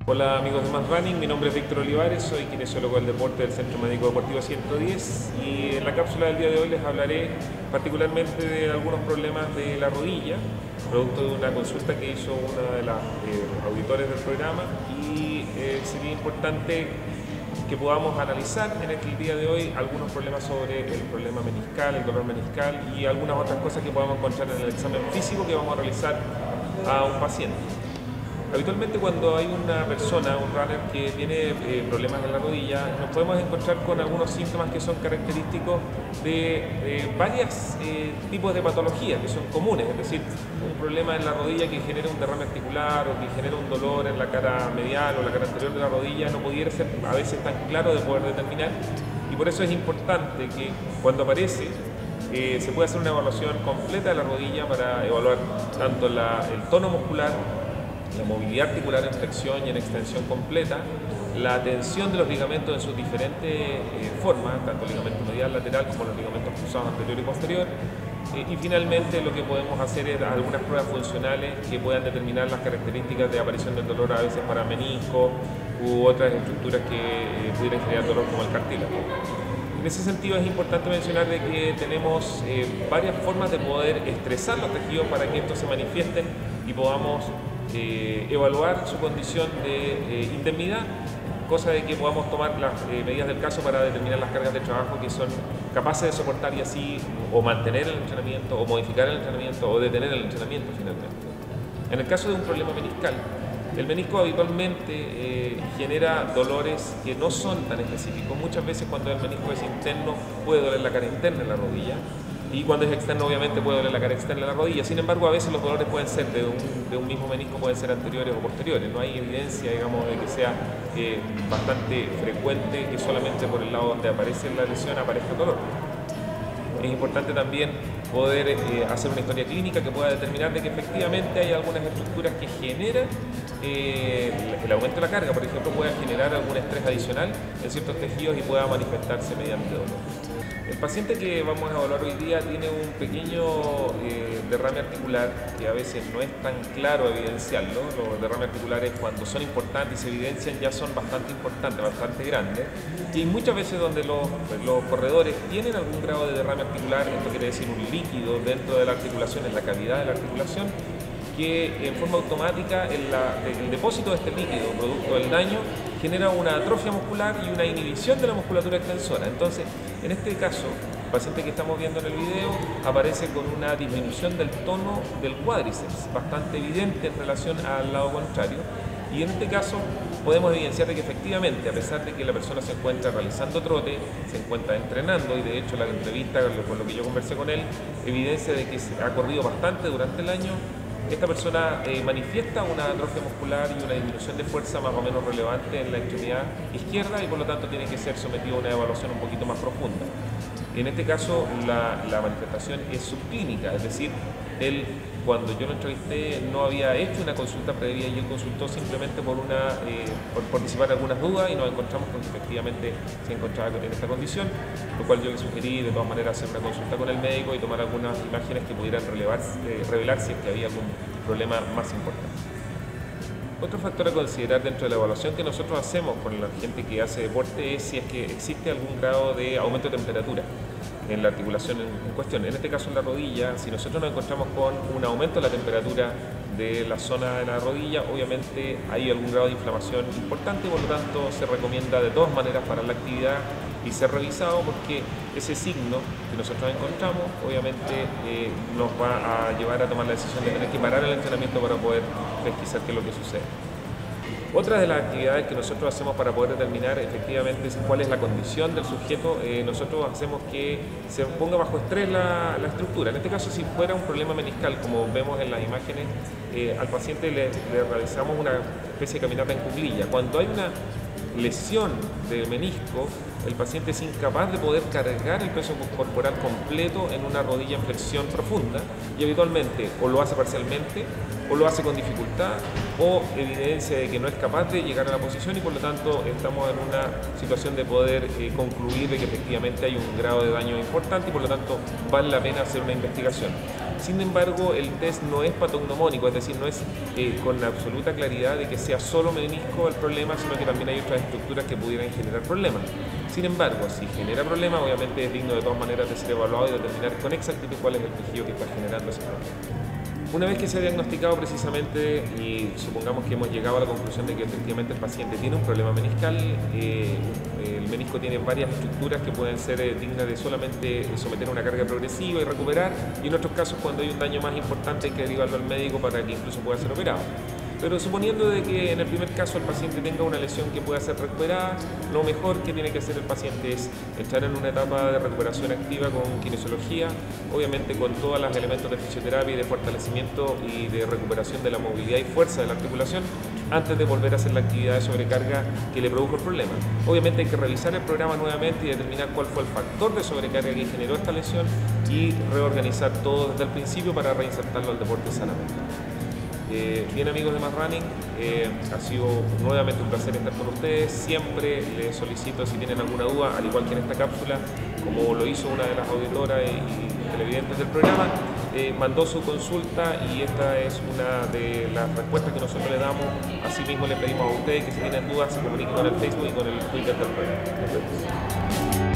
Hola amigos de Más Running, mi nombre es Víctor Olivares, soy kinesiólogo del deporte del Centro Médico Deportivo 110 y en la cápsula del día de hoy les hablaré particularmente de algunos problemas de la rodilla, producto de una consulta que hizo una de las auditores del programa y sería importante que podamos analizar en el día de hoy algunos problemas sobre el problema meniscal, el dolor meniscal y algunas otras cosas que podamos encontrar en el examen físico que vamos a realizar a un paciente. Habitualmente cuando hay una persona, un runner que tiene problemas en la rodilla, nos podemos encontrar con algunos síntomas que son característicos de varios tipos de patologías que son comunes, es decir, un problema en la rodilla que genera un derrame articular o que genera un dolor en la cara medial o la cara anterior de la rodilla no pudiera ser a veces tan claro de poder determinar, y por eso es importante que cuando aparece se pueda hacer una evaluación completa de la rodilla para evaluar tanto el tono muscular, la movilidad articular en flexión y en extensión completa, la tensión de los ligamentos en sus diferentes formas, tanto el ligamento medial, lateral, como los ligamentos cruzados anterior y posterior. Y finalmente lo que podemos hacer es algunas pruebas funcionales que puedan determinar las características de aparición del dolor, a veces para menisco u otras estructuras que pudieran generar dolor como el cartílago. En ese sentido es importante mencionar de que tenemos varias formas de poder estresar los tejidos para que estos se manifiesten y podamos evaluar su condición de indemnidad, cosa de que podamos tomar las medidas del caso para determinar las cargas de trabajo que son capaces de soportar y así o mantener el entrenamiento o modificar el entrenamiento o detener el entrenamiento finalmente. En el caso de un problema meniscal, el menisco habitualmente genera dolores que no son tan específicos. Muchas veces cuando el menisco es interno puede doler la cara interna de la rodilla, y cuando es externo obviamente puede doler la cara externa de la rodilla. Sin embargo, a veces los dolores pueden ser de un mismo menisco, pueden ser anteriores o posteriores. No hay evidencia, digamos, de que sea bastante frecuente que solamente por el lado donde aparece la lesión aparezca el dolor. Es importante también poder hacer una historia clínica que pueda determinar de que efectivamente hay algunas estructuras que generan el aumento de la carga, por ejemplo, pueda generar algún estrés adicional en ciertos tejidos y pueda manifestarse mediante dolor. El paciente que vamos a evaluar hoy día tiene un pequeño derrame articular que a veces no es tan claro evidenciarlo. Los derrames articulares, cuando son importantes y se evidencian, ya son bastante importantes, bastante grandes. Y muchas veces donde los corredores tienen algún grado de derrame articular, esto quiere decir un líquido dentro de la articulación, en la cavidad de la articulación, que en forma automática el depósito de este líquido, producto del daño, genera una atrofia muscular y una inhibición de la musculatura extensora. Entonces, en este caso, el paciente que estamos viendo en el video aparece con una disminución del tono del cuádriceps, bastante evidente en relación al lado contrario. Y en este caso podemos evidenciar de que efectivamente, a pesar de que la persona se encuentra realizando trote, se encuentra entrenando, y de hecho la entrevista con lo que yo conversé con él evidencia de que ha corrido bastante durante el año, esta persona manifiesta una atrofia muscular y una disminución de fuerza más o menos relevante en la extremidad izquierda y por lo tanto tiene que ser sometido a una evaluación un poquito más profunda. En este caso la manifestación es subclínica, es decir, él cuando yo lo entrevisté no había hecho una consulta previa y él consultó simplemente por disipar algunas dudas y nos encontramos con que efectivamente se encontraba en esta condición, lo cual yo le sugerí de todas maneras hacer una consulta con el médico y tomar algunas imágenes que pudieran revelar si es que había algún problema más importante. Otro factor a considerar dentro de la evaluación que nosotros hacemos con la gente que hace deporte es si es que existe algún grado de aumento de temperatura en la articulación en cuestión. En este caso en la rodilla, si nosotros nos encontramos con un aumento de la temperatura de la zona de la rodilla, obviamente hay algún grado de inflamación importante y por lo tanto se recomienda de todas maneras parar la actividad y ser revisado, porque ese signo que nosotros encontramos obviamente nos va a llevar a tomar la decisión de tener que parar el entrenamiento para poder pesquisar qué es lo que sucede. Otra de las actividades que nosotros hacemos para poder determinar efectivamente cuál es la condición del sujeto, nosotros hacemos que se ponga bajo estrés la estructura. En este caso, si fuera un problema meniscal, como vemos en las imágenes, al paciente le realizamos una especie de caminata en cuclilla. Cuando hay una lesión del menisco, el paciente es incapaz de poder cargar el peso corporal completo en una rodilla en flexión profunda y habitualmente o lo hace parcialmente o lo hace con dificultad o evidencia de que no es capaz de llegar a la posición y por lo tanto estamos en una situación de poder concluir de que efectivamente hay un grado de daño importante y por lo tanto vale la pena hacer una investigación. Sin embargo, el test no es patognomónico, es decir, no es con absoluta claridad de que sea solo menisco el problema, sino que también hay otras estructuras que pudieran generar problemas. Sin embargo, si genera problemas, obviamente es digno de todas maneras de ser evaluado y determinar con exactitud cuál es el tejido que está generando ese problema. Una vez que se ha diagnosticado precisamente y supongamos que hemos llegado a la conclusión de que efectivamente el paciente tiene un problema meniscal, el menisco tiene varias estructuras que pueden ser dignas de solamente someter a una carga progresiva y recuperar, y en otros casos cuando hay un daño más importante hay que derivarlo al médico para que incluso pueda ser operado. Pero suponiendo de que en el primer caso el paciente tenga una lesión que pueda ser recuperada, lo mejor que tiene que hacer el paciente es entrar en una etapa de recuperación activa con kinesiología, obviamente con todos los elementos de fisioterapia y de fortalecimiento y de recuperación de la movilidad y fuerza de la articulación, antes de volver a hacer la actividad de sobrecarga que le produjo el problema. Obviamente hay que revisar el programa nuevamente y determinar cuál fue el factor de sobrecarga que generó esta lesión y reorganizar todo desde el principio para reinsertarlo al deporte sanamente. Bien, amigos de Más Running, ha sido nuevamente un placer estar con ustedes. Siempre les solicito, si tienen alguna duda, al igual que en esta cápsula, como lo hizo una de las auditoras y televidentes del programa, mandó su consulta y esta es una de las respuestas que nosotros le damos. Asimismo le pedimos a ustedes que si tienen dudas se comuniquen con el Facebook y con el Twitter del programa.